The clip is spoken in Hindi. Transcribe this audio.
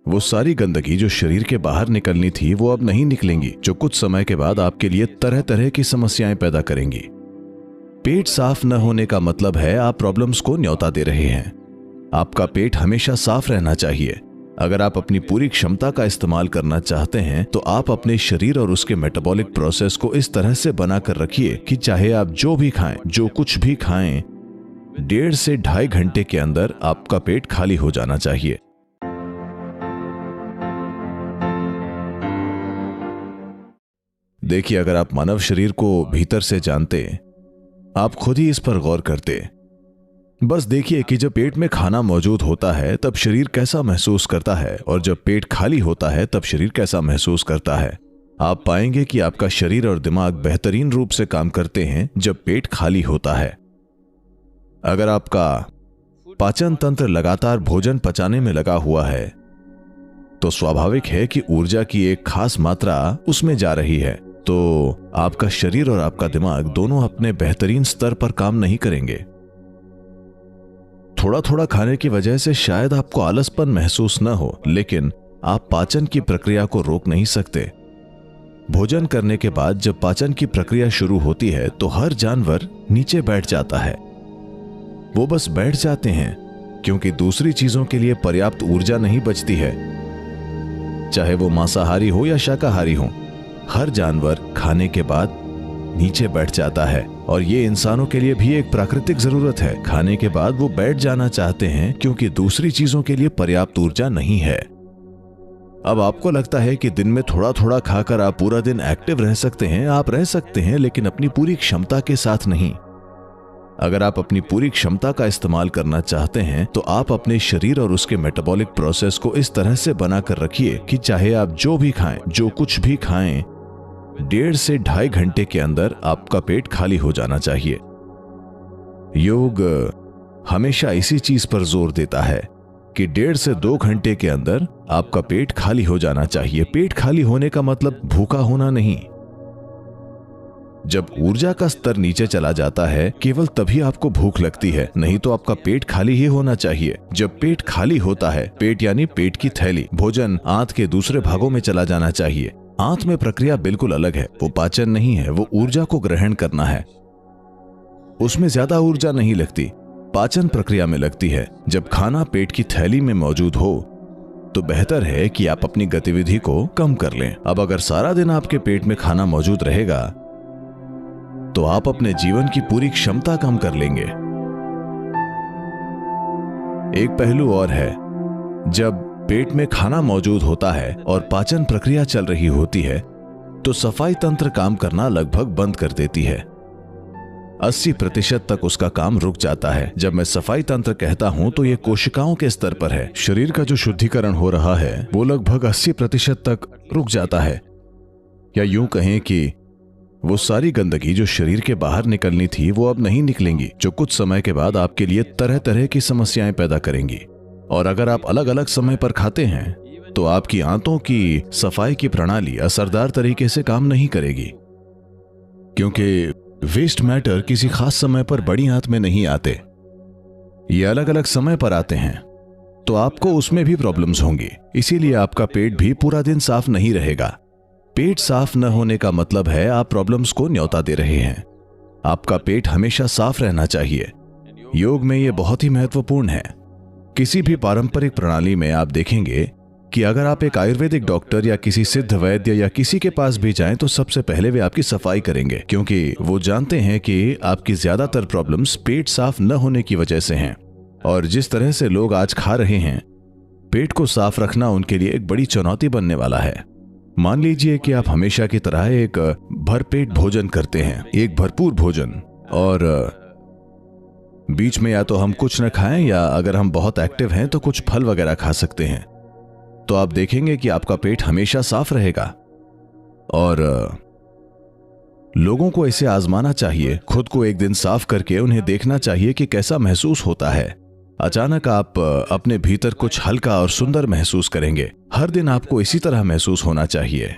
वो सारी गंदगी जो शरीर के बाहर निकलनी थी वो अब नहीं निकलेंगी, जो कुछ समय के बाद आपके लिए तरह तरह की समस्याएं पैदा करेंगी। पेट साफ न होने का मतलब है आप प्रॉब्लम्स को न्योता दे रहे हैं। आपका पेट हमेशा साफ रहना चाहिए। अगर आप अपनी पूरी क्षमता का इस्तेमाल करना चाहते हैं तो आप अपने शरीर और उसके मेटाबॉलिक प्रोसेस को इस तरह से बनाकर रखिए कि चाहे आप जो भी खाएं, जो कुछ भी खाएं, 1.5 से 2.5 घंटे के अंदर आपका पेट खाली हो जाना चाहिए। देखिए, अगर आप मानव शरीर को भीतर से जानते, आप खुद ही इस पर गौर करते। बस देखिए कि जब पेट में खाना मौजूद होता है तब शरीर कैसा महसूस करता है और जब पेट खाली होता है तब शरीर कैसा महसूस करता है। आप पाएंगे कि आपका शरीर और दिमाग बेहतरीन रूप से काम करते हैं जब पेट खाली होता है। अगर आपका पाचन तंत्र लगातार भोजन पचाने में लगा हुआ है तो स्वाभाविक है कि ऊर्जा की एक खास मात्रा उसमें जा रही है, तो आपका शरीर और आपका दिमाग दोनों अपने बेहतरीन स्तर पर काम नहीं करेंगे। थोड़ा थोड़ा खाने की वजह से शायद आपको आलसपन महसूस न हो, लेकिन आप पाचन की प्रक्रिया को रोक नहीं सकते। भोजन करने के बाद जब पाचन की प्रक्रिया शुरू होती है तो हर जानवर नीचे बैठ जाता है। वो बस बैठ जाते हैं क्योंकि दूसरी चीजों के लिए पर्याप्त ऊर्जा नहीं बचती है, चाहे वो मांसाहारी हो या शाकाहारी हो। हर जानवर खाने के बाद नीचे बैठ जाता है और ये इंसानों के लिए भी एक प्राकृतिक जरूरत है। खाने के बाद वो बैठ जाना चाहते हैं क्योंकि दूसरी चीजों के लिए पर्याप्त ऊर्जा नहीं है। अब आपको लगता है कि दिन में थोड़ा थोड़ा खाकर आप पूरा दिन एक्टिव रह सकते हैं। आप रह सकते हैं, लेकिन अपनी पूरी क्षमता के साथ नहीं। अगर आप अपनी पूरी क्षमता का इस्तेमाल करना चाहते हैं तो आप अपने शरीर और उसके मेटाबॉलिक प्रोसेस को इस तरह से बनाकर रखिए कि चाहे आप जो भी खाएं, जो कुछ भी खाएं, 1.5 से 2.5 घंटे के अंदर आपका पेट खाली हो जाना चाहिए। योग हमेशा इसी चीज पर जोर देता है कि 1.5 से 2 घंटे के अंदर आपका पेट खाली हो जाना चाहिए। पेट खाली होने का मतलब भूखा होना नहीं। जब ऊर्जा का स्तर नीचे चला जाता है केवल तभी आपको भूख लगती है, नहीं तो आपका पेट खाली ही होना चाहिए। जब पेट खाली होता है, पेट यानी पेट की थैली, भोजन आंत के दूसरे भागों में चला जाना चाहिए। आंत में प्रक्रिया बिल्कुल अलग है। वो पाचन नहीं है, वो ऊर्जा को ग्रहण करना है। उसमें ज्यादा ऊर्जा नहीं लगती, पाचन प्रक्रिया में लगती है। जब खाना पेट की थैली में मौजूद हो तो बेहतर है कि आप अपनी गतिविधि को कम कर लें। अब अगर सारा दिन आपके पेट में खाना मौजूद रहेगा तो आप अपने जीवन की पूरी क्षमता कम कर लेंगे। एक पहलू और है, जब पेट में खाना मौजूद होता है और पाचन प्रक्रिया चल रही होती है तो सफाई तंत्र काम करना लगभग बंद कर देती है। 80% तक उसका काम रुक जाता है। जब मैं सफाई तंत्र कहता हूं तो यह कोशिकाओं के स्तर पर है। शरीर का जो शुद्धिकरण हो रहा है वो लगभग 80% तक रुक जाता है, या यूं कहें कि वो सारी गंदगी जो शरीर के बाहर निकलनी थी वो अब नहीं निकलेंगी, जो कुछ समय के बाद आपके लिए तरह तरह की समस्याएं पैदा करेंगी। और अगर आप अलग अलग समय पर खाते हैं तो आपकी आंतों की सफाई की प्रणाली असरदार तरीके से काम नहीं करेगी, क्योंकि वेस्ट मैटर किसी खास समय पर बड़ी आंत में नहीं आते, ये अलग अलग समय पर आते हैं, तो आपको उसमें भी प्रॉब्लम्स होंगी। इसीलिए आपका पेट भी पूरा दिन साफ नहीं रहेगा। पेट साफ न होने का मतलब है आप प्रॉब्लम्स को न्योता दे रहे हैं। आपका पेट हमेशा साफ रहना चाहिए। योग में यह बहुत ही महत्वपूर्ण है। किसी भी पारंपरिक प्रणाली में आप देखेंगे कि अगर आप एक आयुर्वेदिक डॉक्टर या किसी सिद्ध वैद्य या किसी के पास भी जाएं तो सबसे पहले वे आपकी सफाई करेंगे, क्योंकि वो जानते हैं कि आपकी ज्यादातर प्रॉब्लम्स पेट साफ न होने की वजह से हैं। और जिस तरह से लोग आज खा रहे हैं, पेट को साफ रखना उनके लिए एक बड़ी चुनौती बनने वाला है। मान लीजिए कि आप हमेशा की तरह एक भरपेट भोजन करते हैं, एक भरपूर भोजन, और बीच में या तो हम कुछ न खाएं या अगर हम बहुत एक्टिव हैं तो कुछ फल वगैरह खा सकते हैं, तो आप देखेंगे कि आपका पेट हमेशा साफ रहेगा। और लोगों को इसे आजमाना चाहिए। खुद को एक दिन साफ करके उन्हें देखना चाहिए कि कैसा महसूस होता है। अचानक आप अपने भीतर कुछ हल्का और सुंदर महसूस करेंगे। हर दिन आपको इसी तरह महसूस होना चाहिए।